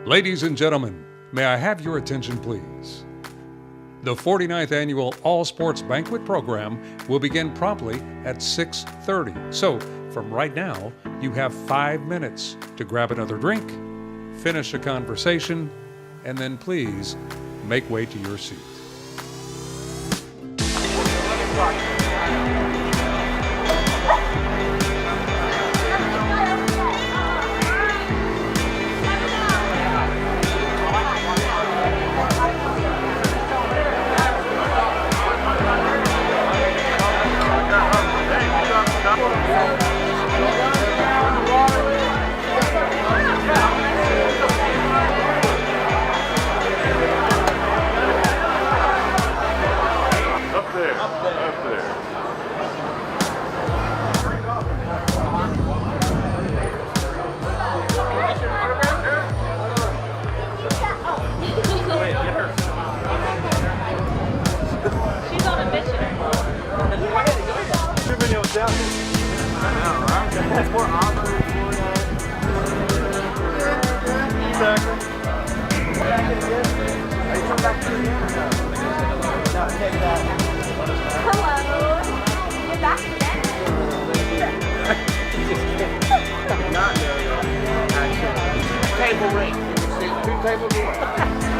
Ladies and gentlemen, may I have your attention, please? The 49th Annual All Sports Banquet program will begin promptly at 6:30. So, from right now, you have 5 minutes to grab another drink, finish a conversation, and then please make way to your seat.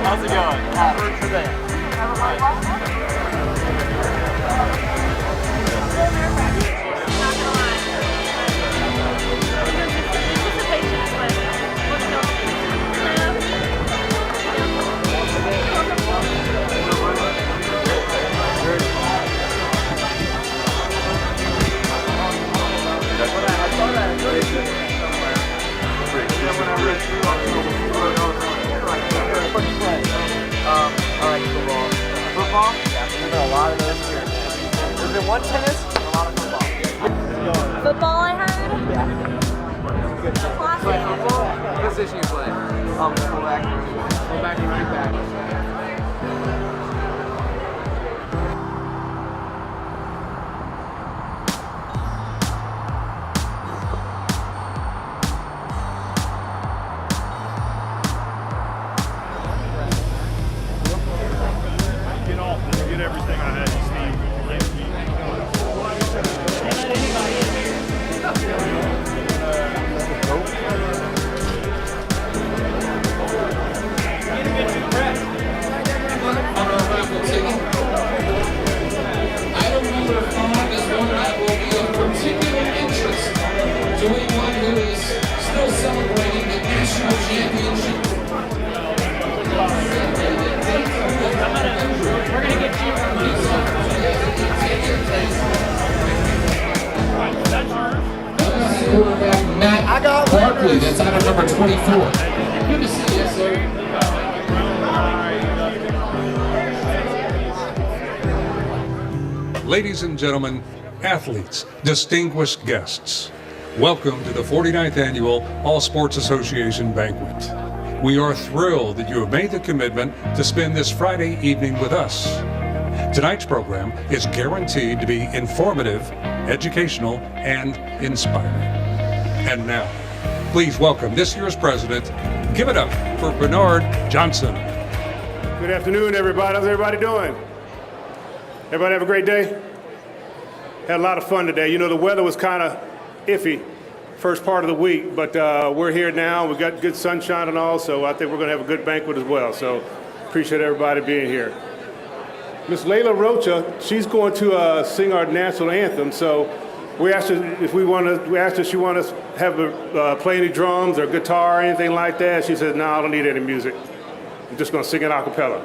How's it going? For that. I like football. Football? Yeah, there's been a lot of those here. There's been one tennis and a lot of football. Football, I heard? Yeah. Good. Play football? What position you play? Fullback. Fullback and running back. That's item number 24. Good to see you, sir. Ladies and gentlemen, athletes, distinguished guests, welcome to the 49th Annual All Sports Association Banquet. We are thrilled that you have made the commitment to spend this Friday evening with us. Tonight's program is guaranteed to be informative, educational, and inspiring. And now, please welcome this year's president. Give it up for Bernard Johnson. Good afternoon, everybody. How's everybody doing? Everybody have a great day? Had a lot of fun today. You know, the weather was kind of iffy first part of the week, but we're here now. We got good sunshine and all, so I think we're going to have a good banquet as well. So appreciate everybody being here. Miss Layla Rocha, she's going to sing our national anthem. So we asked her if she wanted to have play any drums or guitar or anything like that. She said, "No, I don't need any music. I'm just going to sing it a cappella."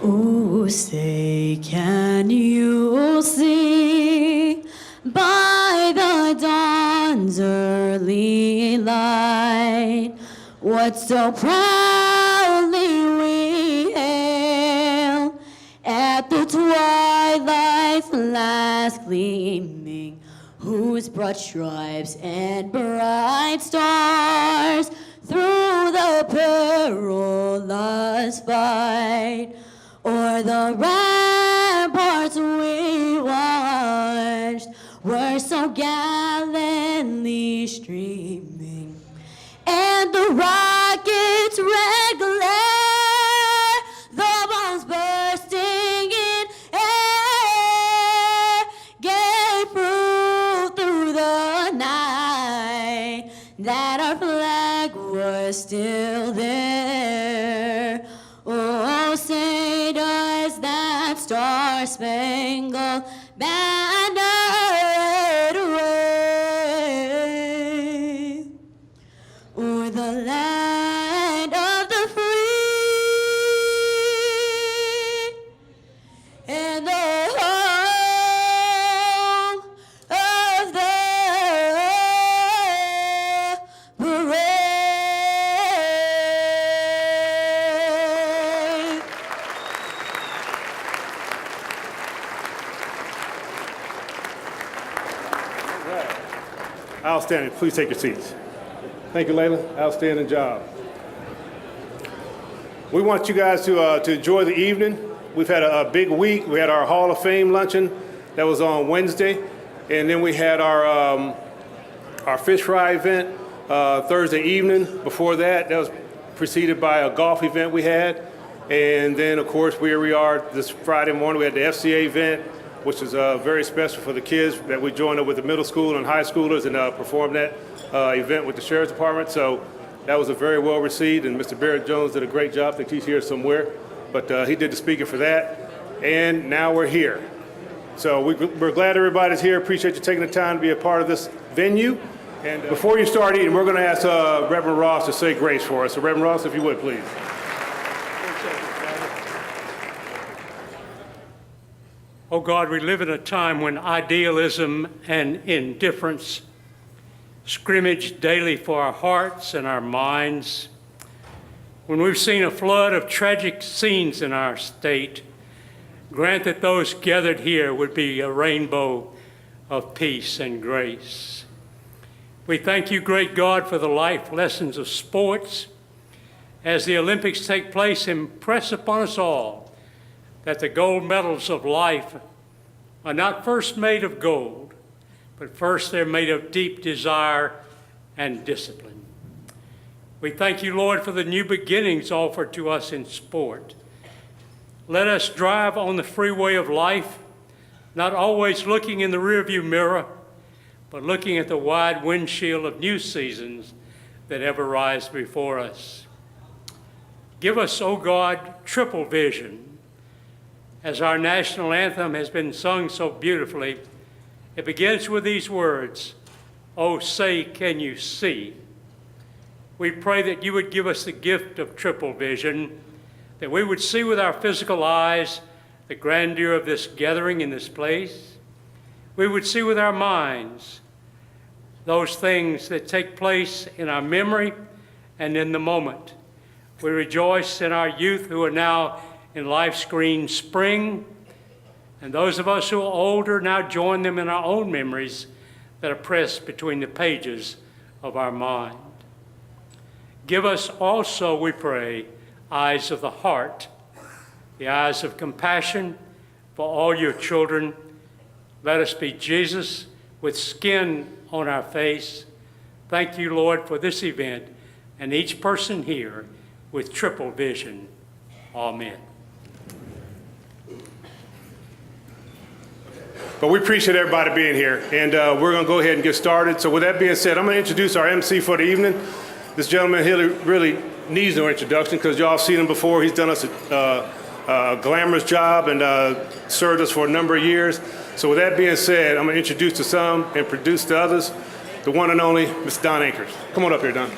Oh, say, can you see by the dawn's early light what so proudly we hail at the twilight's last gleaming, whose broad stripes and bright stars through the perilous fight o'er the ramparts we watched were so gallantly streaming, and the rockets still there. Oh, say does that star-spangled banner yet wave o'er the land of the free and the home of the brave. Outstanding. Please take your seats. Thank you, Layla. Outstanding job. We want you guys to enjoy the evening. We've had a big week. We had our Hall of Fame luncheon that was on Wednesday, and then we had our fish fry event Thursday evening. Before that, that was preceded by a golf event we had, and then of course where we are this Friday morning, we had the FCA event, which is very special for the kids that we joined up with the middle school and high schoolers and performed that event with the Sheriff's Department. So that was a very well received, and Mr. Barrett Jones did a great job. I think he's here somewhere, but he did the speaking for that. And now we're here. So we're glad everybody's here. Appreciate you taking the time to be a part of this venue. And before you start eating, we're going to ask Reverend Ross to say grace for us. So Reverend Ross, if you would, please. Oh God, we live in a time when idealism and indifference scrimmage daily for our hearts and our minds. When we've seen a flood of tragic scenes in our state, grant that those gathered here would be a rainbow of peace and grace. We thank you, great God, for the life lessons of sports. As the Olympics take place, impress upon us all that the gold medals of life are not first made of gold, but first they're made of deep desire and discipline. We thank you, Lord, for the new beginnings offered to us in sport. Let us drive on the freeway of life, not always looking in the rearview mirror, but looking at the wide windshield of new seasons that ever rise before us. Give us, O God, triple vision. As our national anthem has been sung so beautifully, it begins with these words, "Oh, say, can you see?" We pray that you would give us the gift of triple vision, that we would see with our physical eyes the grandeur of this gathering in this place. We would see with our minds those things that take place in our memory and in the moment. We rejoice in our youth who are now in life's green spring, and those of us who are older now join them in our own memories that are pressed between the pages of our mind. Give us also, we pray, eyes of the heart, the eyes of compassion for all your children. Let us be Jesus with skin on our face. Thank you, Lord, for this event and each person here with triple vision. Amen. But we appreciate everybody being here, and we're going to go ahead and get started. So with that being said, I'm going to introduce our MC for the evening. This gentleman really needs no introduction because y'all seen him before. He's done us a glamorous job and served us for a number of years. So with that being said, I'm going to introduce to some and produce to others the one and only Mr. Don Akers. Come on up here, Don.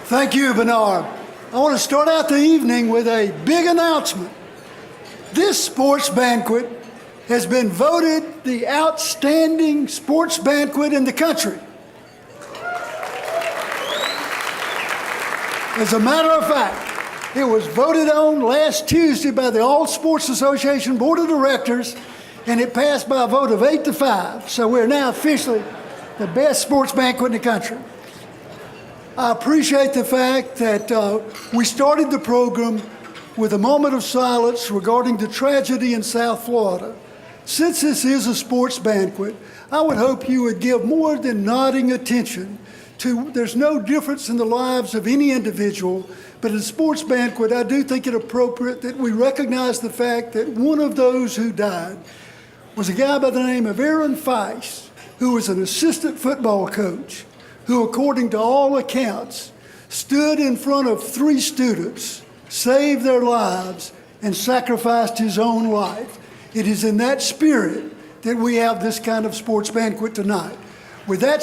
Thank you, Bernard. I want to start out the evening with a big announcement. This sports banquet has been voted the outstanding sports banquet in the country. As a matter of fact, it was voted on last Tuesday by the All Sports Association Board of Directors, and it passed by a vote of 8-5. So we're now officially the best sports banquet in the country. I appreciate the fact that we started the program with a moment of silence regarding the tragedy in South Florida. Since this is a sports banquet, I would hope you would give more than nodding attention to, there's no difference in the lives of any individual, but in a sports banquet, I do think it appropriate that we recognize the fact that one of those who died was a guy by the name of Aaron Feist, who was an assistant football coach, who, according to all accounts, stood in front of 3 students, saved their lives, and sacrificed his own life. It is in that spirit that we have this kind of sports banquet tonight. With that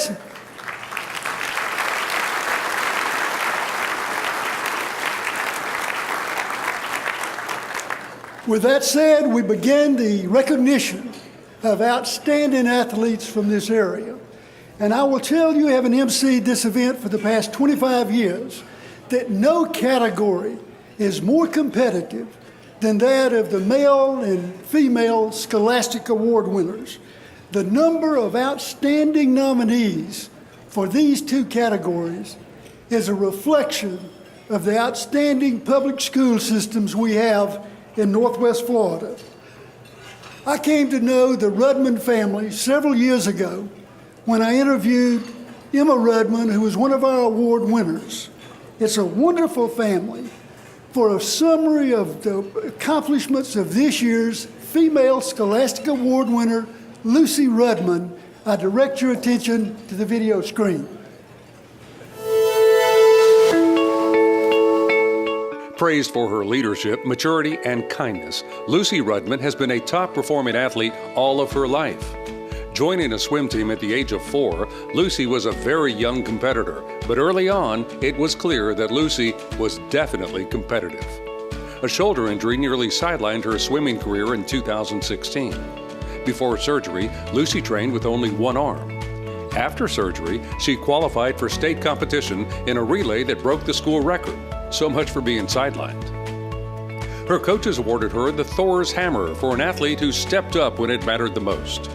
said, we begin the recognition of outstanding athletes from this area. And I will tell you, having emceed this event for the past 25 years, that no category is more competitive than that of the male and female Scholastic Award winners. The number of outstanding nominees for these 2 categories is a reflection of the outstanding public school systems we have in Northwest Florida. I came to know the Rudman family several years ago when I interviewed Emma Rudman, who was one of our award winners. It's a wonderful family. For a summary of the accomplishments of this year's female Scholastic Award winner, Lucy Rudman, I direct your attention to the video screen. Praised for her leadership, maturity, and kindness, Lucy Rudman has been a top-performing athlete all of her life. Joining a swim team at the age of 4, Lucy was a very young competitor, but early on, it was clear that Lucy was definitely competitive. A shoulder injury nearly sidelined her swimming career in 2016. Before surgery, Lucy trained with only one arm. After surgery, she qualified for state competition in a relay that broke the school record. So much for being sidelined. Her coaches awarded her the Thor's Hammer for an athlete who stepped up when it mattered the most.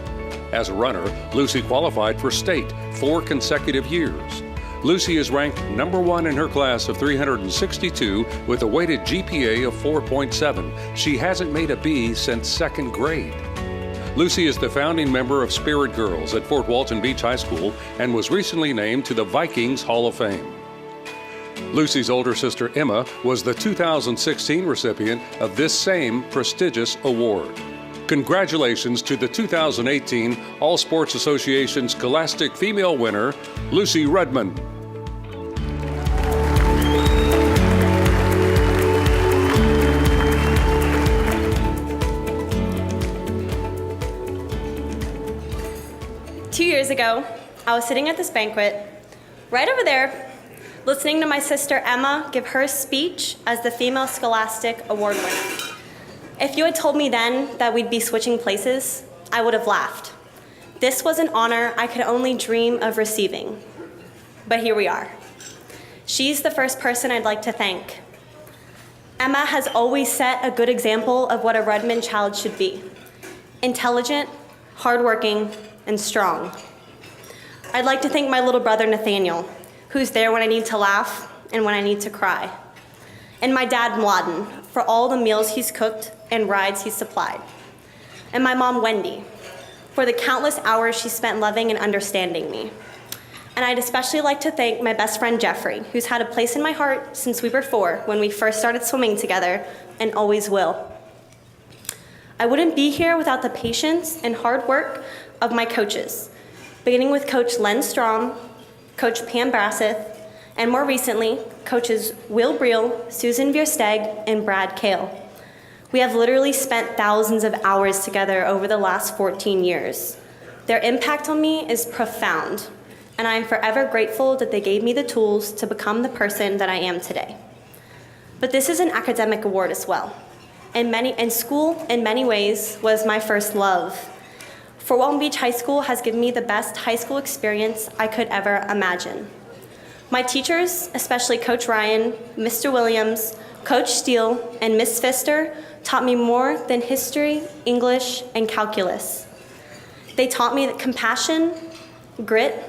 As a runner, Lucy qualified for state 4 consecutive years. Lucy is ranked number 1 in her class of 362 with a weighted GPA of 4.7. She hasn't made a B since 2nd grade. Lucy is the founding member of Spirit Girls at Fort Walton Beach High School and was recently named to the Vikings Hall of Fame. Lucy's older sister Emma was the 2016 recipient of this same prestigious award. Congratulations to the 2018 All Sports Association Scholastic Female winner, Lucy Rudman. Two years ago, I was sitting at this banquet, right over there, listening to my sister Emma give her speech as the Female Scholastic Award winner. If you had told me then that we'd be switching places, I would have laughed. This was an honor I could only dream of receiving. But here we are. She's the first person I'd like to thank. Emma has always set a good example of what a Rudman child should be. Intelligent, hardworking, and strong. I'd like to thank my little brother Nathaniel, who's there when I need to laugh and when I need to cry. And my dad Mladen, for all the meals he's cooked and rides he's supplied. And my mom Wendy, for the countless hours she spent loving and understanding me. And I'd especially like to thank my best friend Jeffrey, who's had a place in my heart since we were 4 when we first started swimming together, and always will. I wouldn't be here without the patience and hard work of my coaches, beginning with Coach Len Strom, Coach Pam Brasseth, and more recently, Coaches Will Breel, Susan Viersteg, and Brad Kale. We have literally spent thousands of hours together over the last 14 years. Their impact on me is profound, and I am forever grateful that they gave me the tools to become the person that I am today. But this is an academic award as well. And school, in many ways, was my first love. Fort Walton Beach High School has given me the best high school experience I could ever imagine. My teachers, especially Coach Ryan, Mr. Williams, Coach Steele, and Miss Pfister, taught me more than history, English, and calculus. They taught me that compassion, grit,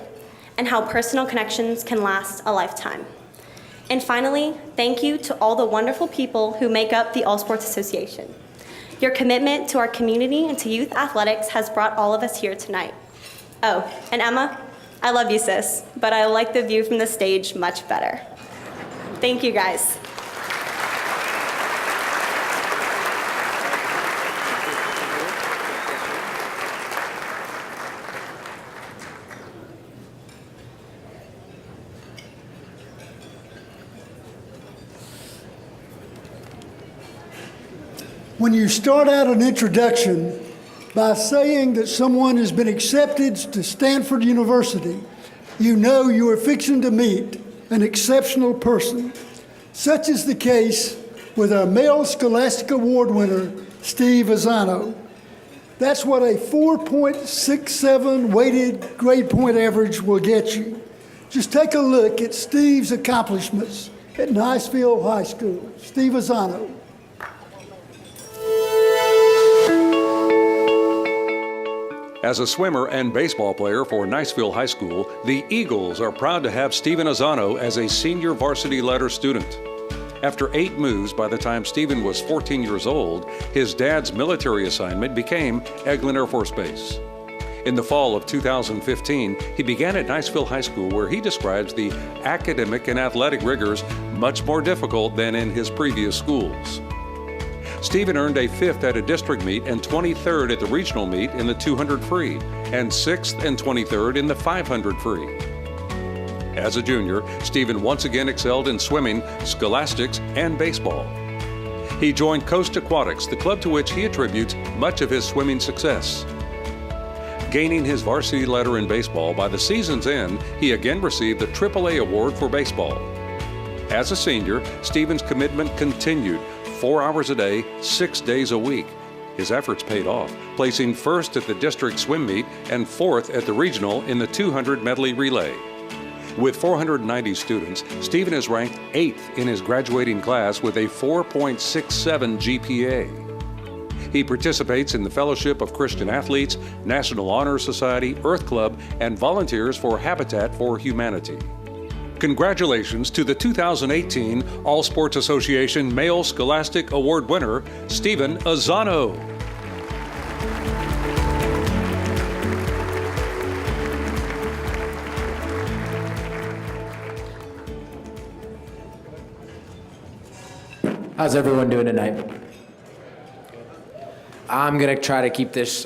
and how personal connections can last a lifetime. And finally, thank you to all the wonderful people who make up the All Sports Association. Your commitment to our community and to youth athletics has brought all of us here tonight. Oh, and Emma, I love you, sis, but I like the view from the stage much better. Thank you, guys. When you start out an introduction by saying that someone has been accepted to Stanford University, you know you are fixing to meet an exceptional person. Such is the case with our male Scholastic Award winner, Steve Azzano. That's what a 4.67 weighted grade point average will get you. Just take a look at Steve's accomplishments at Niceville High School. Steve Azzano. As a swimmer and baseball player for Niceville High School, the Eagles are proud to have Stephen Azzano as a senior varsity letter student. After 8 moves by the time Stephen was 14 years old, his dad's military assignment became Eglin Air Force Base. In the fall of 2015, he began at Niceville High School, where he describes the academic and athletic rigors much more difficult than in his previous schools. Stephen earned a 5th at a district meet and 23rd at the regional meet in the 200 free, and 6th and 23rd in the 500 free. As a junior, Stephen once again excelled in swimming, scholastics, and baseball. He joined Coast Aquatics, the club to which he attributes much of his swimming success. Gaining his varsity letter in baseball, by the season's end, he again received the AAA award for baseball. As a senior, Stephen's commitment continued, 4 hours a day, 6 days a week. His efforts paid off, placing 1st at the district swim meet and 4th at the regional in the 200 medley relay. With 490 students, Stephen is ranked 8th in his graduating class with a 4.67 GPA. He participates in the Fellowship of Christian Athletes, National Honor Society, Earth Club, and volunteers for Habitat for Humanity. Congratulations to the 2018 All Sports Association Male Scholastic Award winner, Stephen Azzano. How's everyone doing tonight? I'm going to try to keep this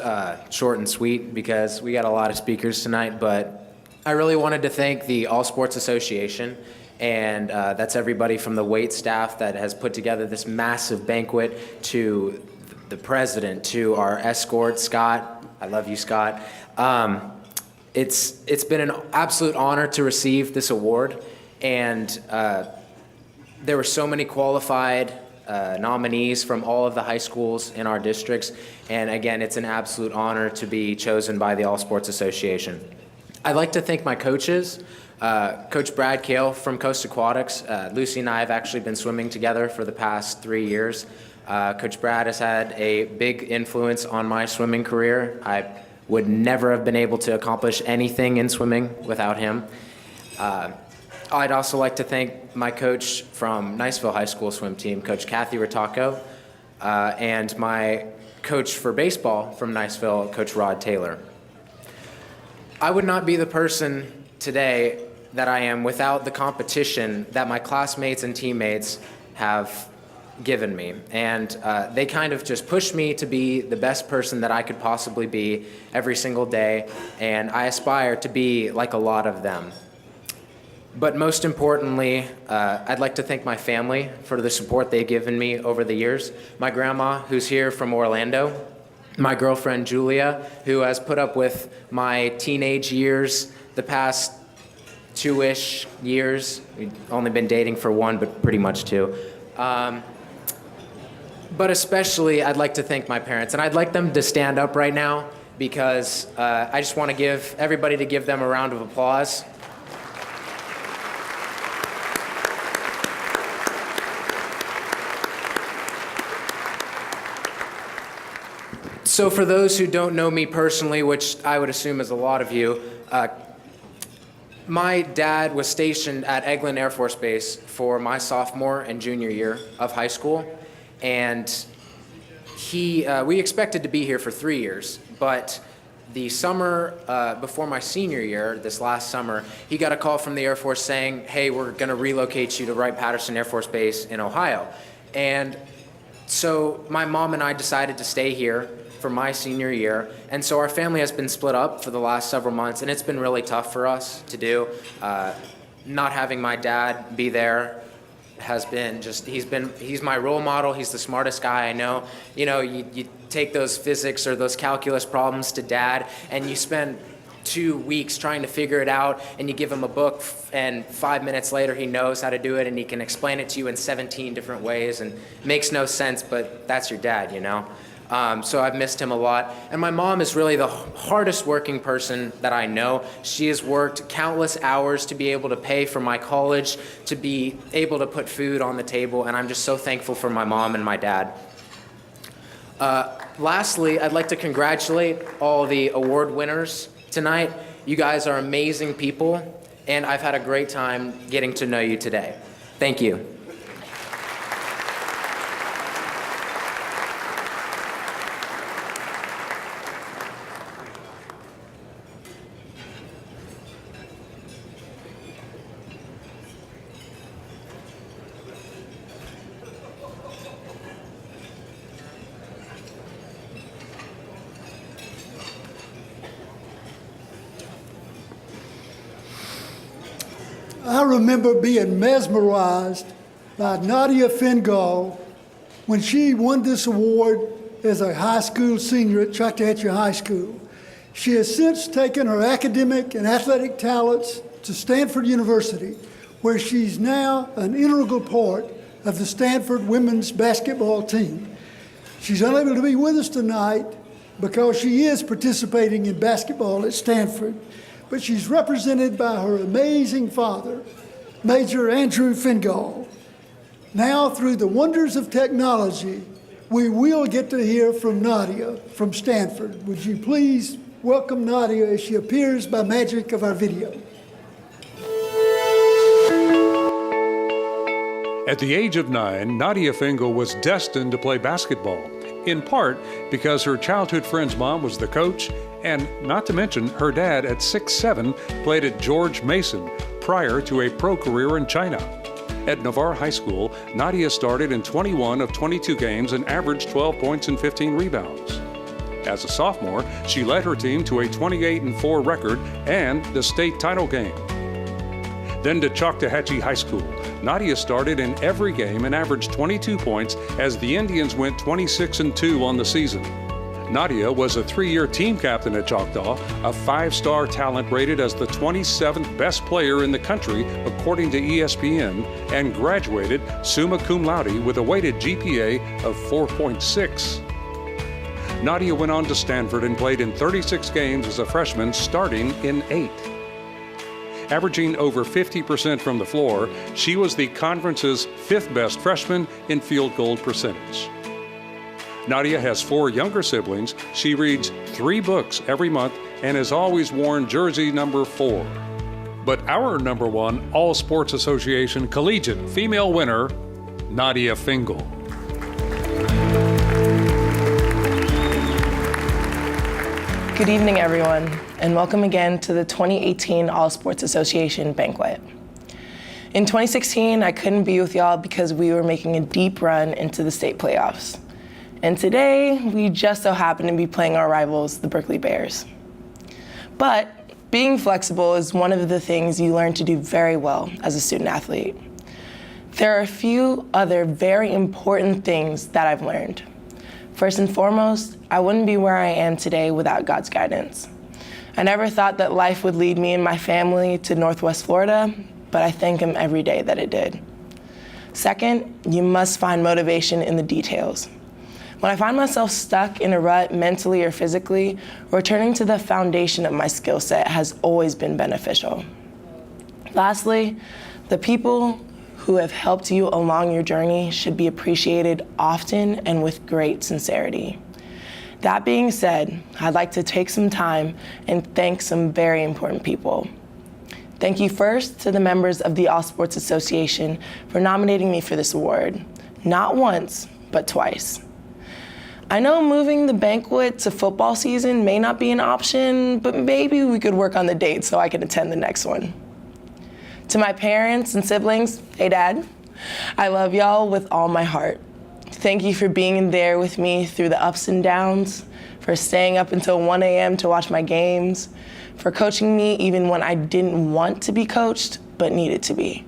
short and sweet because we got a lot of speakers tonight, but I really wanted to thank the All Sports Association, and that's everybody from the wait staff that has put together this massive banquet to the president, to our escort, Scott. I love you, Scott. It's been an absolute honor to receive this award, and there were so many qualified nominees from all of the high schools in our districts, and again, it's an absolute honor to be chosen by the All Sports Association. I'd like to thank my coaches, Coach Brad Kale from Coast Aquatics. Lucy and I have actually been swimming together for the past 3 years. Coach Brad has had a big influence on my swimming career. I would never have been able to accomplish anything in swimming without him. I'd also like to thank my coach from Niceville High School swim team, Coach Kathy Ritacco, and my coach for baseball from Niceville, Coach Rod Taylor. I would not be the person today that I am without the competition that my classmates and teammates have given me. And they kind of just pushed me to be the best person that I could possibly be every single day, and I aspire to be like a lot of them. But most importantly, I'd like to thank my family for the support they've given me over the years. My grandma, who's here from Orlando, my girlfriend Julia, who has put up with my teenage years the past 2-ish years. We've only been dating for 1, but pretty much 2. But especially, I'd like to thank my parents, and I'd like them to stand up right now because I just want to give everybody to give them a round of applause. So for those who don't know me personally, which I would assume is a lot of you, my dad was stationed at Eglin Air Force Base for my sophomore and junior year of high school, and we expected to be here for 3 years, but the summer before my senior year, this last summer, he got a call from the Air Force saying, hey, we're going to relocate you to Wright-Patterson Air Force Base in Ohio. And so my mom and I decided to stay here for my senior year, and so our family has been split up for the last several months, and it's been really tough for us to do. Not having my dad be there has been just, he's my role model. He's the smartest guy I know. You know, you take those physics or those calculus problems to Dad, and you spend 2 weeks trying to figure it out, and you give him a book, and 5 minutes later he knows how to do it, and he can explain it to you in 17 different ways, and it makes no sense, but that's your dad, you know? So I've missed him a lot. And my mom is really the hardest working person that I know. She has worked countless hours to be able to pay for my college, to be able to put food on the table, and I'm just so thankful for my mom and my dad. Lastly, I'd like to congratulate all the award winners tonight. You guys are amazing people, and I've had a great time getting to know you today. Thank you. I remember being mesmerized by Nadia Fingall when she won this award as a high school senior at Chattahoochee High School. She has since taken her academic and athletic talents to Stanford University, where she's now an integral part of the Stanford women's basketball team. She's unable to be with us tonight because she is participating in basketball at Stanford, but she's represented by her amazing father, Major Andrew Fingall. Now, through the wonders of technology, we will get to hear from Nadia from Stanford. Would you please welcome Nadia as she appears by magic of our video. At the age of 9, Nadia Fingall was destined to play basketball, in part because her childhood friend's mom was the coach, and not to mention her dad at 6'7" played at George Mason prior to a pro career in China. At Navarre High School, Nadia started in 21 of 22 games and averaged 12 points and 15 rebounds. As a sophomore, she led her team to a 28-4 record and the state title game. Then to Chattahoochee High School, Nadia started in every game and averaged 22 points as the Indians went 26-2 on the season. Nadia was a 3-year team captain at Choctaw, a 5-star talent rated as the 27th best player in the country according to ESPN, and graduated summa cum laude with a weighted GPA of 4.6. Nadia went on to Stanford and played in 36 games as a freshman, starting in 8. Averaging over 50% from the floor, she was the conference's 5th best freshman in field goal percentage. Nadia has 4 younger siblings. She reads 3 books every month and has always worn jersey number 4. But our number 1 All Sports Association Collegiate female winner, Nadia Fingall. Good evening, everyone, and welcome again to the 2018 All Sports Association Banquet. In 2016, I couldn't be with y'all because we were making a deep run into the state playoffs. And today, we just so happen to be playing our rivals, the Berkeley Bears. But being flexible is one of the things you learn to do very well as a student athlete. There are a few other very important things that I've learned. First and foremost, I wouldn't be where I am today without God's guidance. I never thought that life would lead me and my family to Northwest Florida, but I thank Him every day that it did. Second, you must find motivation in the details. When I find myself stuck in a rut mentally or physically, returning to the foundation of my skill set has always been beneficial. Lastly, the people who have helped you along your journey should be appreciated often and with great sincerity. That being said, I'd like to take some time and thank some very important people. Thank you first to the members of the All Sports Association for nominating me for this award, not once, but twice. I know moving the banquet to football season may not be an option, but maybe we could work on the date so I can attend the next one. To my parents and siblings, hey Dad, I love y'all with all my heart. Thank you for being there with me through the ups and downs, for staying up until 1 a.m. to watch my games, for coaching me even when I didn't want to be coached, but needed to be.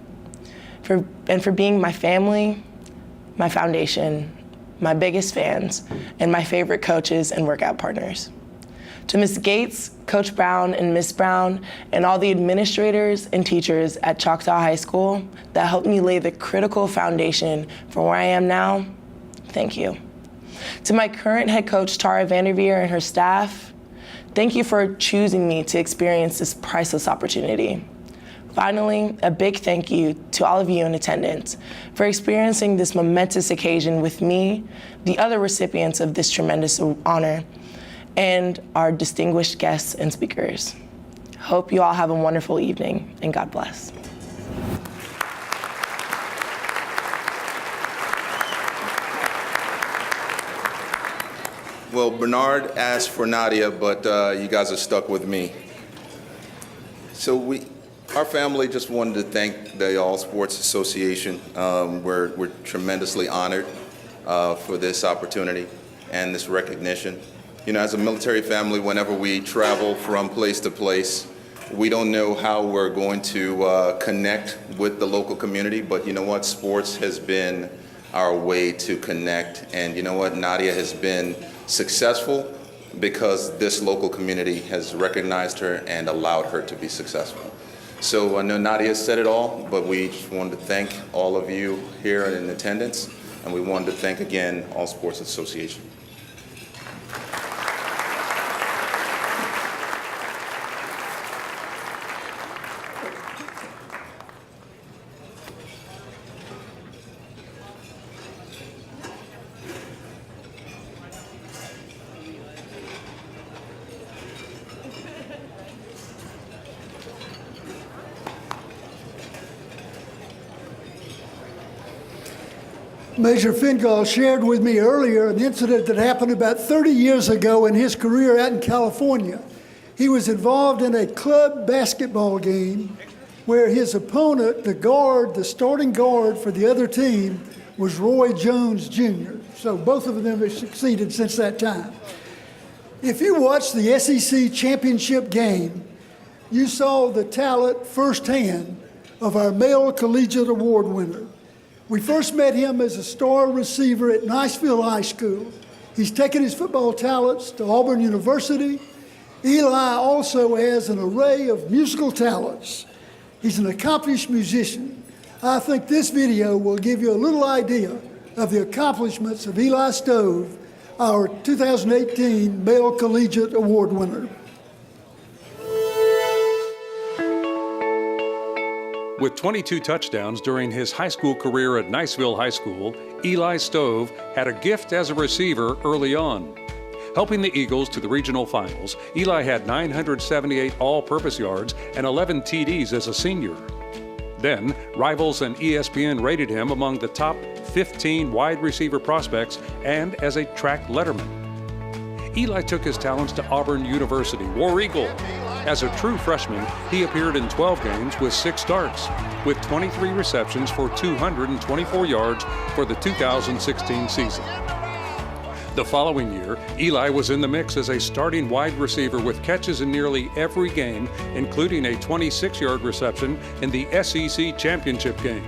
for being my family, my foundation, my biggest fans, and my favorite coaches and workout partners. To Ms. Gates, Coach Brown, and Ms. Brown, and all the administrators and teachers at Choctaw High School that helped me lay the critical foundation for where I am now, thank you. To my current head coach, Tara Vanderveer, and her staff, thank you for choosing me to experience this priceless opportunity. Finally, a big thank you to all of you in attendance for experiencing this momentous occasion with me, the other recipients of this tremendous honor, and our distinguished guests and speakers. Hope you all have a wonderful evening, and God bless. Well, Bernard asked for Nadia, but you guys are stuck with me. So our family just wanted to thank the All Sports Association. We're tremendously honored for this opportunity and this recognition. You know, as a military family, whenever we travel from place to place, we don't know how we're going to connect with the local community, but you know what? Sports has been our way to connect. And you know what? Nadia has been successful because this local community has recognized her and allowed her to be successful. So I know Nadia said it all, but we just wanted to thank all of you here in attendance, and we wanted to thank again All Sports Association. Major Fingall shared with me earlier an incident that happened about 30 years ago in his career out in California. He was involved in a club basketball game where his opponent, the starting guard for the other team, was Roy Jones Jr. So both of them have succeeded since that time. If you watched the SEC championship game, you saw the talent firsthand of our male collegiate award winner. We first met him as a star receiver at Niceville High School. He's taken his football talents to Auburn University. Eli also has an array of musical talents. He's an accomplished musician. I think this video will give you a little idea of the accomplishments of Eli Stove, our 2018 Male Collegiate Award winner. With 22 touchdowns during his high school career at Niceville High School, Eli Stove had a gift as a receiver early on. Helping the Eagles to the regional finals, Eli had 978 all-purpose yards and 11 TDs as a senior. Then, Rivals and ESPN rated him among the top 15 wide receiver prospects and as a track letterman. Eli took his talents to Auburn University, War Eagle. As a true freshman, he appeared in 12 games with 6 starts, with 23 receptions for 224 yards for the 2016 season. The following year, Eli was in the mix as a starting wide receiver with catches in nearly every game, including a 26-yard reception in the SEC championship game.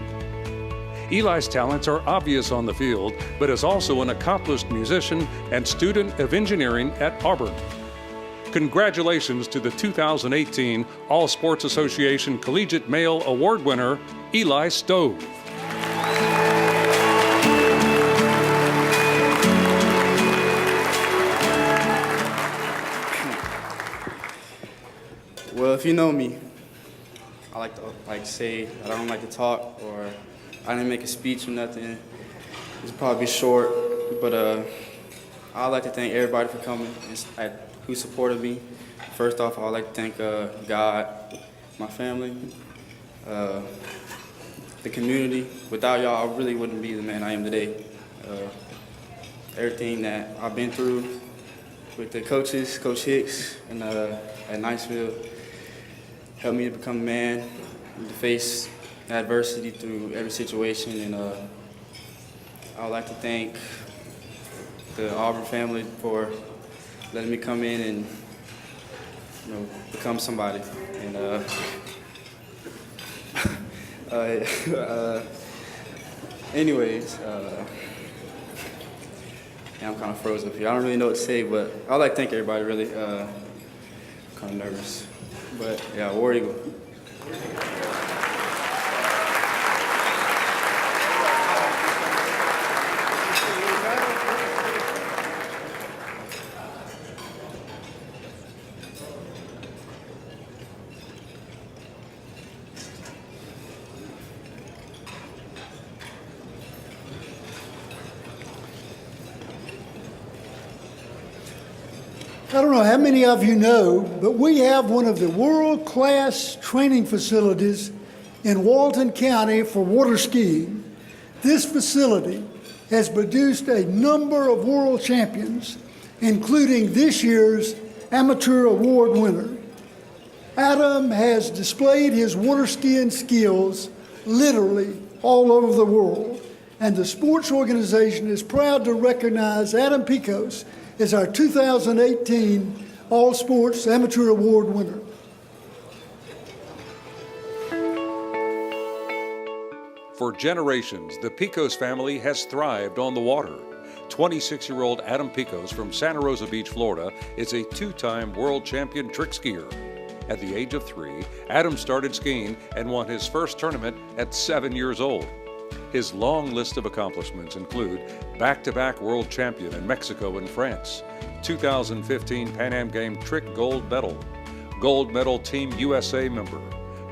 Eli's talents are obvious on the field, but is also an accomplished musician and student of engineering at Auburn. Congratulations to the 2018 All Sports Association Collegiate Male Award winner, Eli Stove. Well, if you know me, I like to say that I don't like to talk, or I didn't make a speech or nothing. It's probably short, but I'd like to thank everybody for coming and who supported me. First off, I'd like to thank God, my family, the community. Without y'all, I really wouldn't be the man I am today. Everything that I've been through with the coaches, Coach Hicks, and at Niceville, helped me to become a man, to face adversity through every situation. And I would like to thank the Auburn family for letting me come in and, become somebody. And Anyways, yeah, I'm kind of frozen up here. I don't really know what to say, but I'd like to thank everybody, really. Kind of nervous. But yeah, War Eagle. I don't know how many of you know, but we have one of the world-class training facilities in Walton County for water skiing. This facility has produced a number of world champions, including this year's amateur award winner. Adam has displayed his water skiing skills literally all over the world, and the sports organization is proud to recognize Adam Pickos as our 2018 All Sports Amateur Award winner. For generations, the Pickos family has thrived on the water. 26-year-old Adam Pickos from Santa Rosa Beach, Florida, is a two-time world champion trick skier. At the age of 3, Adam started skiing and won his first tournament at 7 years old. His long list of accomplishments include back-to-back world champion in Mexico and France, 2015 Pan Am Game trick gold medal Team USA member,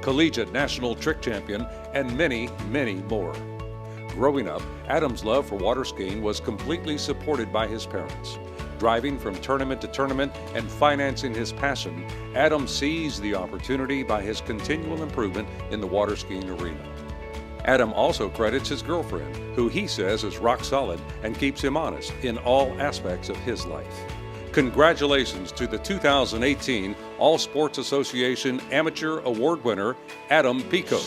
Collegiate national trick champion, and many, many more. Growing up, Adam's love for water skiing was completely supported by his parents. Driving from tournament to tournament and financing his passion, Adam seized the opportunity by his continual improvement in the water skiing arena. Adam also credits his girlfriend, who he says is rock solid and keeps him honest in all aspects of his life. Congratulations to the 2018 All Sports Association Amateur Award winner, Adam Pickos.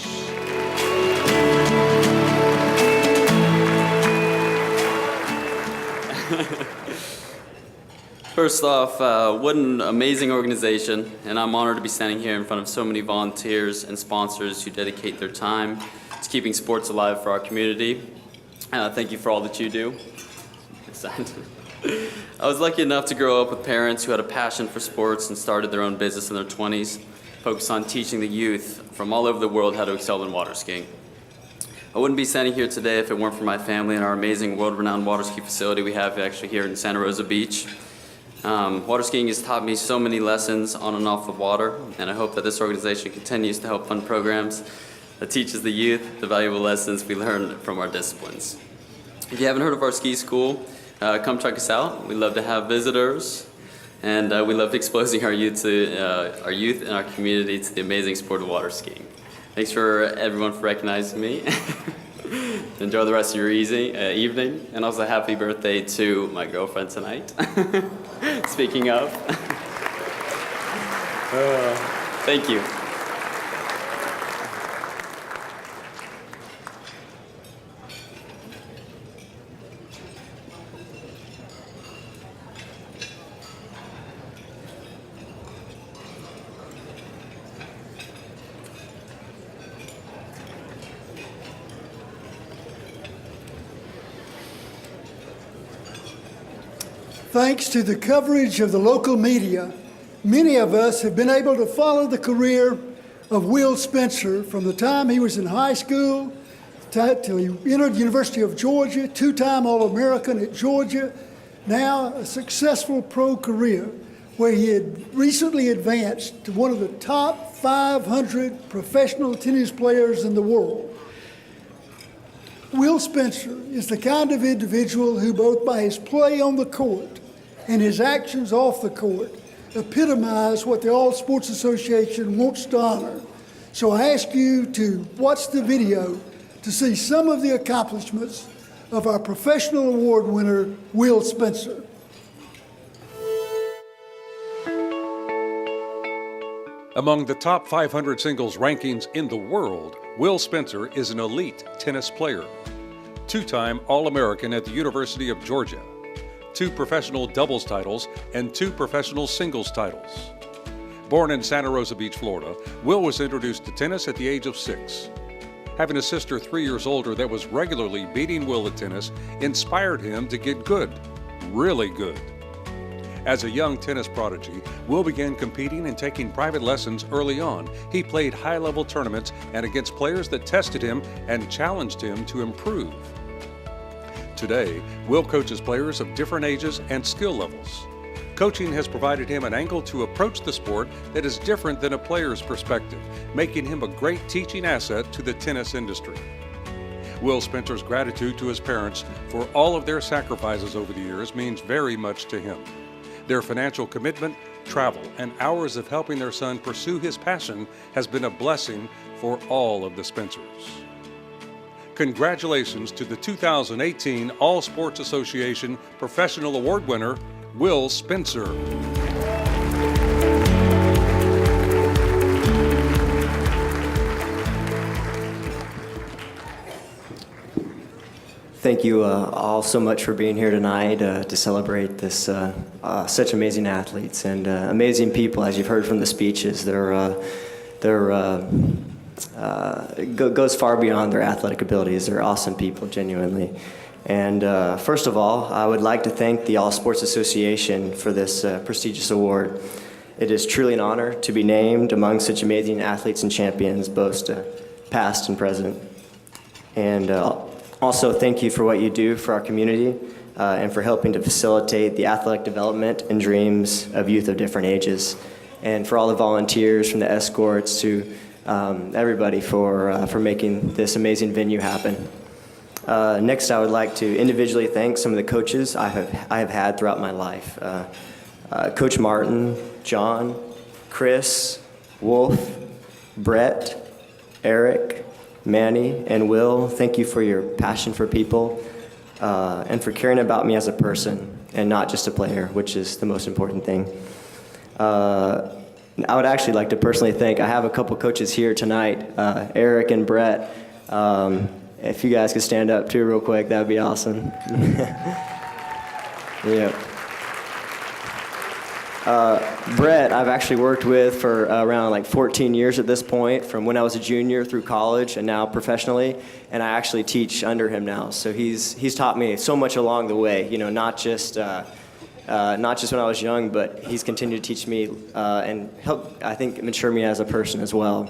First off, what an amazing organization, and I'm honored to be standing here in front of so many volunteers and sponsors who dedicate their time to keeping sports alive for our community. Thank you for all that you do. Excited. I was lucky enough to grow up with parents who had a passion for sports and started their own business in their 20s, focused on teaching the youth from all over the world how to excel in water skiing. I wouldn't be standing here today if it weren't for my family and our amazing world-renowned water ski facility we have actually here in Santa Rosa Beach. Water skiing has taught me so many lessons on and off the water, and I hope that this organization continues to help fund programs that teaches the youth the valuable lessons we learn from our disciplines. If you haven't heard of our ski school, come check us out. We love to have visitors, and we love exposing our youth and our community to the amazing sport of water skiing. Thanks for everyone for recognizing me. Enjoy the rest of your evening, and also happy birthday to my girlfriend tonight. Speaking of. Thank you. Thanks to the coverage of the local media, many of us have been able to follow the career of Wil Spencer from the time he was in high school till he entered the University of Georgia, two-time All-American at Georgia, now a successful pro career where he had recently advanced to one of the top 500 professional tennis players in the world. Wil Spencer is the kind of individual who, both by his play on the court and his actions off the court, epitomize what the All Sports Association wants to honor. So I ask you to watch the video to see some of the accomplishments of our professional award winner, Wil Spencer. Among the top 500 singles rankings in the world, Wil Spencer is an elite tennis player. Two-time All-American at the University of Georgia, 2 professional doubles titles, and 2 professional singles titles. Born in Santa Rosa Beach, Florida, Wil was introduced to tennis at the age of 6. having a sister 3 years older that was regularly beating Wil at tennis inspired him to get good, really good. As a young tennis prodigy, Wil began competing and taking private lessons early on. He played high-level tournaments and against players that tested him and challenged him to improve. Today, Wil coaches players of different ages and skill levels. Coaching has provided him an angle to approach the sport that is different than a player's perspective, making him a great teaching asset to the tennis industry. Wil Spencer's gratitude to his parents for all of their sacrifices over the years means very much to him. Their financial commitment, travel, and hours of helping their son pursue his passion has been a blessing for all of the Spencers. Congratulations to the 2018 All Sports Association Professional Award winner, Wil Spencer. Thank you all so much for being here tonight to celebrate this such amazing athletes and amazing people. As you've heard from the speeches, it goes far beyond their athletic abilities. They're awesome people, genuinely. And first of all, I would like to thank the All Sports Association for this prestigious award. It is truly an honor to be named among such amazing athletes and champions, both past and present. And also thank you for what you do for our community and for helping to facilitate the athletic development and dreams of youth of different ages. And for all the volunteers, from the escorts to everybody for making this amazing venue happen. Next, I would like to individually thank some of the coaches I have had throughout my life. Coach Martin, John, Chris, Wolf, Brett, Eric, Manny, and Wil. Thank you for your passion for people and for caring about me as a person and not just a player, which is the most important thing. I would actually like to personally thank, I have a couple coaches here tonight, Eric and Brett. If you guys could stand up too real quick, that would be awesome. Yeah. Brett, I've actually worked with for around like 14 years at this point, from when I was a junior through college and now professionally, and I actually teach under him now. So he's taught me so much along the way, you know, not just when I was young, but he's continued to teach me and help, I think, mature me as a person as well.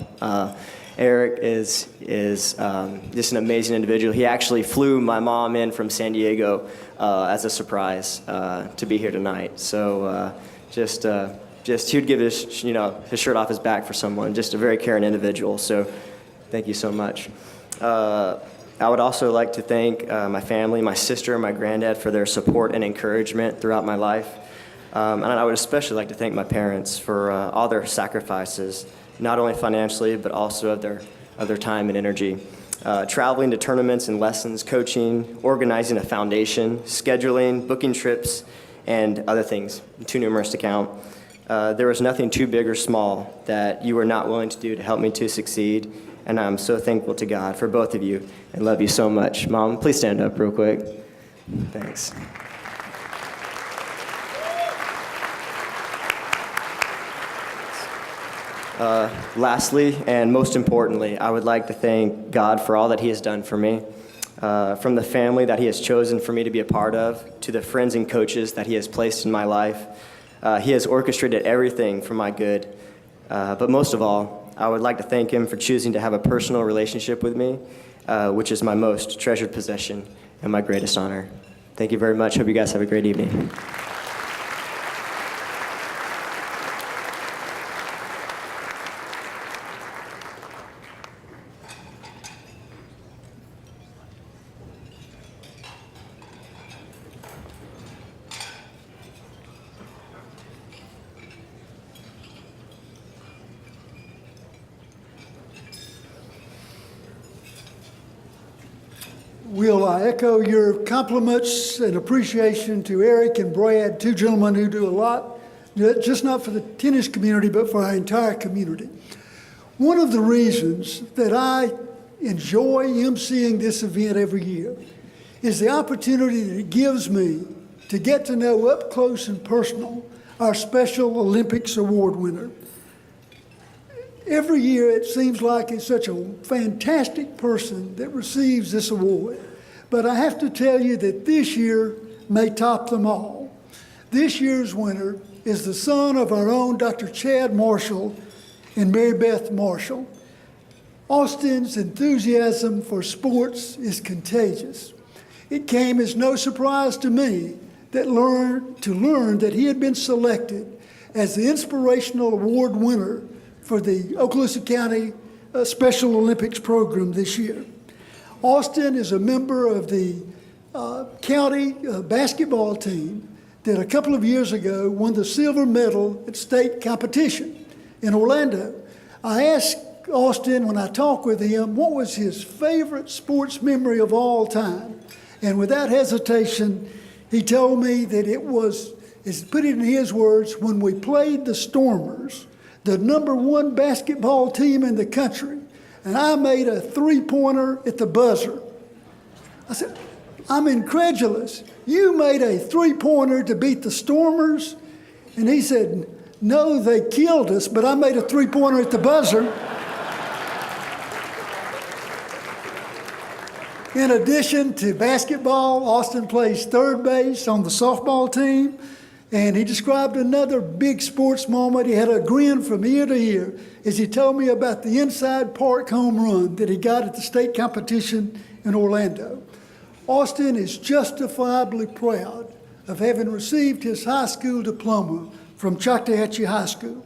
Eric is just an amazing individual. He actually flew my mom in from San Diego as a surprise to be here tonight. So just he would give his shirt off his back for someone. Just a very caring individual. So thank you so much. I would also like to thank my family, my sister, and my granddad for their support and encouragement throughout my life. And I would especially like to thank my parents for all their sacrifices, not only financially, but also of their time and energy. Traveling to tournaments and lessons, coaching, organizing a foundation, scheduling, booking trips, and other things, too numerous to count. There was nothing too big or small that you were not willing to do to help me to succeed, and I'm so thankful to God for both of you and love you so much. Mom, please stand up real quick. Thanks. Lastly, and most importantly, I would like to thank God for all that He has done for me. From the family that He has chosen for me to be a part of, to the friends and coaches that He has placed in my life. He has orchestrated everything for my good. But most of all, I would like to thank Him for choosing to have a personal relationship with me, which is my most treasured possession and my greatest honor. Thank you very much. Hope you guys have a great evening. Will, I echo your compliments and appreciation to Eric and Brad, two gentlemen who do a lot, just not for the tennis community, but for our entire community. One of the reasons that I enjoy emceeing this event every year is the opportunity that it gives me to get to know up close and personal our Special Olympics Award winner. Every year it seems like it's such a fantastic person that receives this award. But I have to tell you that this year may top them all. This year's winner is the son of our own Dr. Chad Marshall and Mary Beth Marshall. Austin's enthusiasm for sports is contagious. It came as no surprise to me to learn that he had been selected as the Inspirational Award winner for the Okaloosa County Special Olympics program this year. Austin is a member of the county basketball team that a couple of years ago won the silver medal at state competition in Orlando. I asked Austin when I talked with him what was his favorite sports memory of all time. And without hesitation, he told me that it was, to put it in his words, when we played the Stormers, the #1 basketball team in the country, and I made a three-pointer at the buzzer. I said, I'm incredulous. You made a three-pointer to beat the Stormers? And he said, no, they killed us, but I made a three-pointer at the buzzer. In addition to basketball, Austin plays third base on the softball team, and he described another big sports moment. He had a grin from ear to ear as he told me about the inside park home run that he got at the state competition in Orlando. Austin is justifiably proud of having received his high school diploma from Choctawhatchee High School.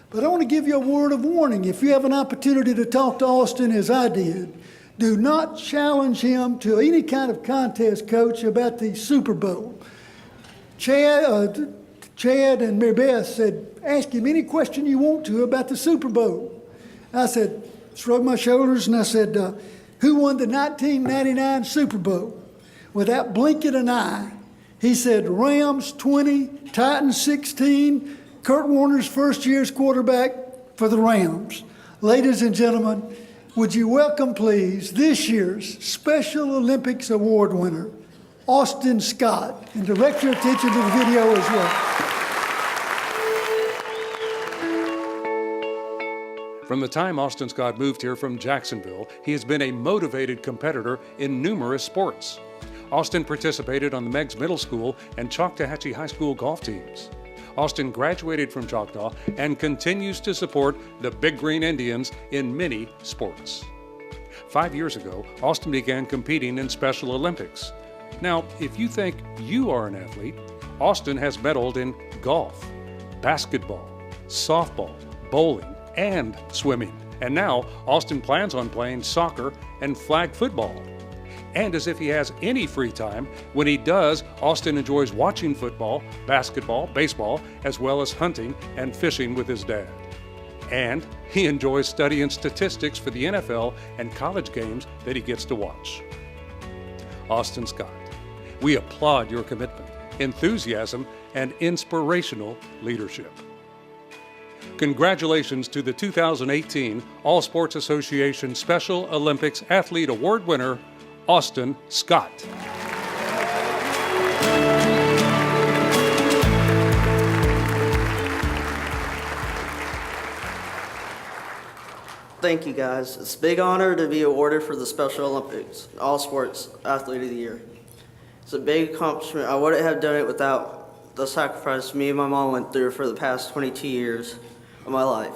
But I want to give you a word of warning. If you have an opportunity to talk to Austin as I did, do not challenge him to any kind of contest, Coach, about the Super Bowl. Chad and Mary Beth said, ask him any question you want to about the Super Bowl. I said, shrugged my shoulders, and I said, who won the 1999 Super Bowl? Without blinking an eye, he said, Rams 20, Titans 16, Kurt Warner's first year's quarterback for the Rams. Ladies and gentlemen, would you welcome, please, this year's Special Olympics Award winner, Austin Scott, and direct your attention to the video as well. From the time Austin Scott moved here from Jacksonville, he has been a motivated competitor in numerous sports. Austin participated on the Meigs Middle School and Choctawhatchee High School golf teams. Austin graduated from Choctaw and continues to support the Big Green Indians in many sports. 5 years ago, Austin began competing in Special Olympics. Now, if you think you are an athlete, Austin has medaled in golf, basketball, softball, bowling, and swimming. And now, Austin plans on playing soccer and flag football. And as if he has any free time, when he does, Austin enjoys watching football, basketball, baseball, as well as hunting and fishing with his dad. And he enjoys studying statistics for the NFL and college games that he gets to watch. Austin Scott, we applaud your commitment, enthusiasm, and inspirational leadership. Congratulations to the 2018 All Sports Association Special Olympics Athlete Award winner, Austin Scott. Thank you, guys. It's a big honor to be awarded for the Special Olympics All Sports Athlete of the Year. It's a big accomplishment. I wouldn't have done it without the sacrifice me and my mom went through for the past 22 years of my life.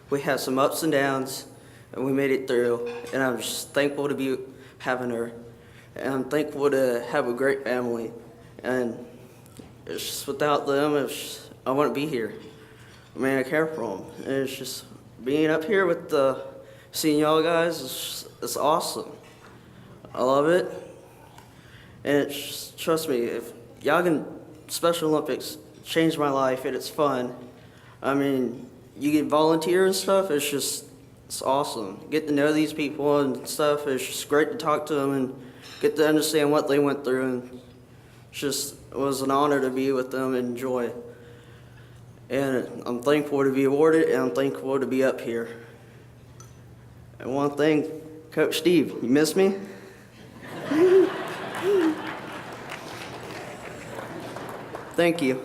We had some ups and downs, and we made it through, and I'm just thankful to be having her, and I'm thankful to have a great family, and it's just without them, I wouldn't be here. I mean, I care for them, and it's just being up here with seeing y'all guys, it's awesome. I love it, and it's just, trust me, if y'all can, Special Olympics changed my life, and it's fun. I mean, you get volunteer and stuff, it's awesome. Get to know these people and stuff. It's just great to talk to them and get to understand what they went through. And it was an honor to be with them and enjoy. And I'm thankful to be awarded, and I'm thankful to be up here. And one thing, Coach Steve, you miss me? Thank you.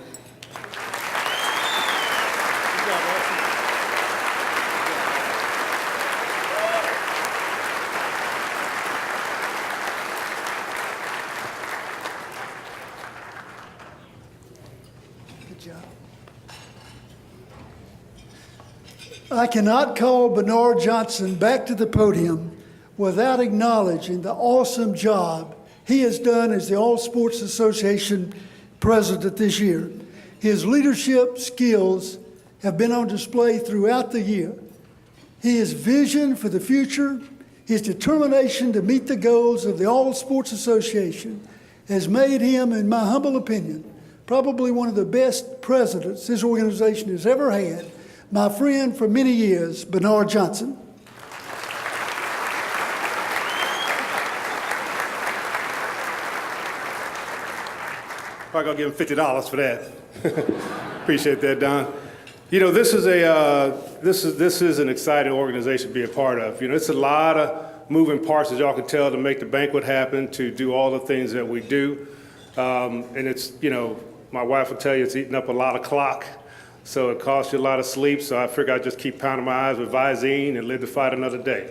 I cannot call Bernard Johnson back to the podium without acknowledging the awesome job he has done as the All Sports Association president this year. His leadership skills have been on display throughout the year. His vision for the future, his determination to meet the goals of the All Sports Association has made him, in my humble opinion, probably one of the best presidents this organization has ever had. My friend for many years, Bernard Johnson. Probably gonna give him $50 for that. Appreciate that, Don. You know, this is an exciting organization to be a part of. You know, it's a lot of moving parts, as y'all can tell, to make the banquet happen, to do all the things that we do. And it's, you know, my wife will tell you it's eating up a lot of clock, so it costs you a lot of sleep. So I figure I'd just keep pounding my eyes with Visine and live to fight another day.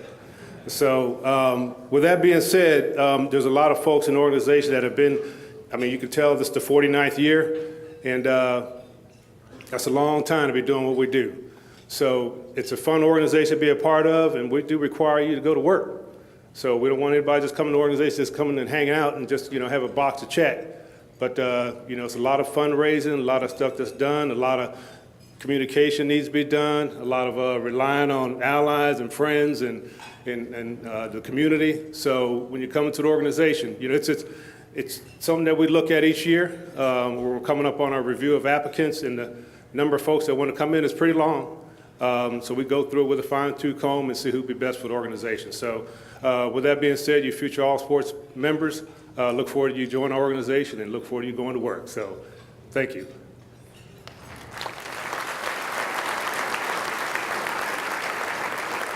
So with that being said, there's a lot of folks in the organization that have been, I mean, you can tell this is the 49th year, and that's a long time to be doing what we do. So it's a fun organization to be a part of, and we do require you to go to work. So we don't want anybody just coming to the organization, just coming and hanging out and just, you know, have a box to check. But, you know, it's a lot of fundraising, a lot of stuff that's done, a lot of communication needs to be done, a lot of relying on allies and friends and the community. So when you come into the organization, you know, it's something that we look at each year. We're coming up on our review of applicants, and the number of folks that want to come in is pretty long. So we go through it with a fine-tooth comb and see who'd be best for the organization. So with that being said, you future All Sports members, look forward to you joining our organization and look forward to you going to work. So thank you.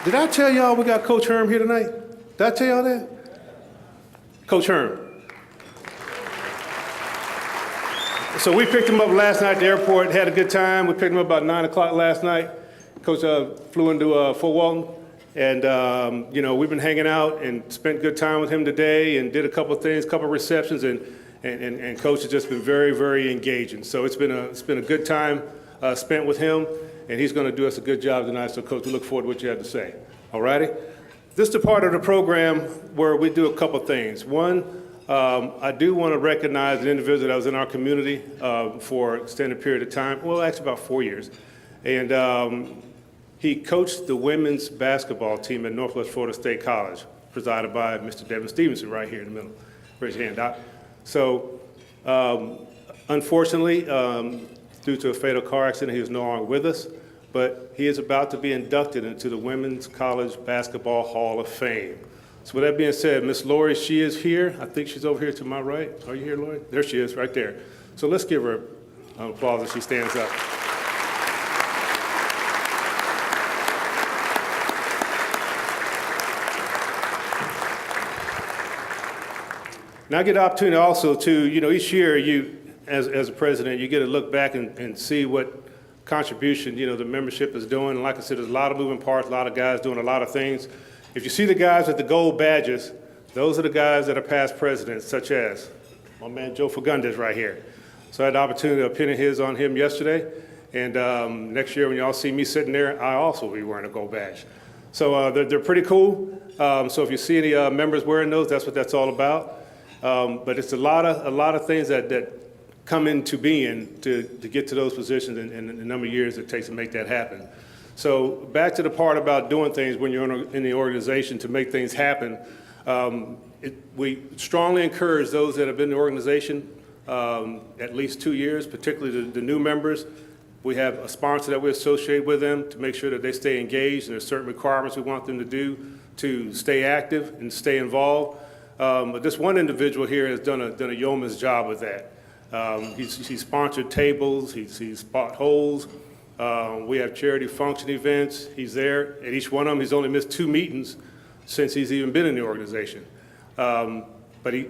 Did I tell y'all we got Coach Herm here tonight? Did I tell y'all that? Coach Herm. So we picked him up last night at the airport, had a good time. We picked him up about 9 o'clock last night. Coach flew into Fort Walton, and you know, we've been hanging out and spent good time with him today and did a couple of things, couple of receptions, and Coach has just been very, very engaging. So it's been a good time spent with him, and he's going to do us a good job tonight. So Coach, we look forward to what you have to say. All righty? This is the part of the program where we do a couple of things. One, I do want to recognize an individual that was in our community for an extended period of time, well, actually about 4 years. And he coached the women's basketball team at Northwest Florida State College, presided by Mr. Devin Stevenson right here in the middle. Raise your hand, Doc. So unfortunately, due to a fatal car accident, he is no longer with us, but he is about to be inducted into the Women's College Basketball Hall of Fame. So with that being said, Miss Lori, she is here. I think she's over here to my right. Are you here, Lori? There she is, right there. So let's give her an applause as she stands up. Now I get the opportunity also to, you know, each year you, as a president, you get to look back and see what contribution, you know, the membership is doing. And like I said, there's a lot of moving parts, a lot of guys doing a lot of things. If you see the guys with the gold badges, those are the guys that are past presidents, such as my man Joe Fagundes right here. So I had the opportunity to pin his on him yesterday. And next year when y'all see me sitting there, I also will be wearing a gold badge. So they're pretty cool. So if you see any members wearing those, that's what that's all about. But it's a lot of things that come into being to get to those positions and the number of years it takes to make that happen. So back to the part about doing things when you're in the organization to make things happen. We strongly encourage those that have been in the organization at least 2 years, particularly the new members. We have a sponsor that we associate with them to make sure that they stay engaged, and there's certain requirements we want them to do to stay active and stay involved. But this one individual here has done a yeoman's job with that. He's sponsored tables, he's bought holes. We have charity function events. He's there at each one of them. He's only missed 2 meetings since he's even been in the organization. But he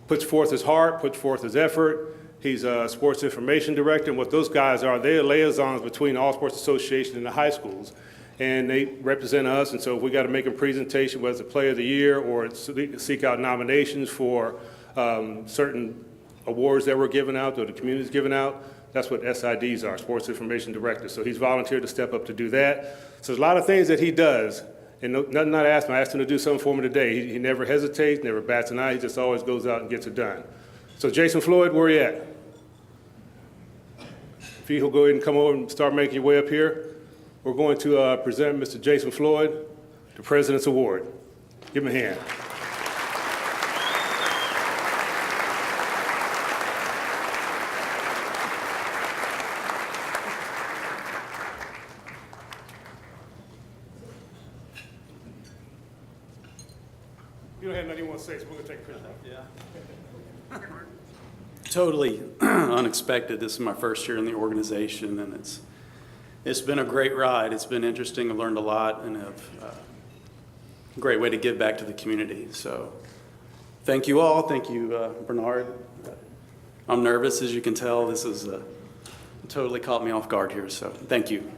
puts forth his heart, puts forth his effort. He's a sports information director, and what those guys are, they are liaisons between All Sports Association and the high schools. And they represent us, and so if we got to make a presentation, whether it's a Player of the Year or seek out nominations for certain awards that we're giving out or the community's giving out, That's what SIDs are, Sports Information Directors. So he's volunteered to step up to do that. So there's a lot of things that he does, and nothing I asked him. I asked him to do something for me today. He never hesitates, never bats an eye. He just always goes out and gets it done. So Jason Floyd, where are you at? If you'll go ahead and come over and start making your way up here, we're going to present Mr. Jason Floyd the President's Award. Give him a hand. You don't have nothing you want to say, so we're going to take a picture. Yeah. Totally unexpected. This is my first year in the organization, and it's been a great ride. It's been interesting. I've learned a lot, and a great way to give back to the community. So thank you all. Thank you, Bernard. I'm nervous, as you can tell. This is totally caught me off guard here, so thank you.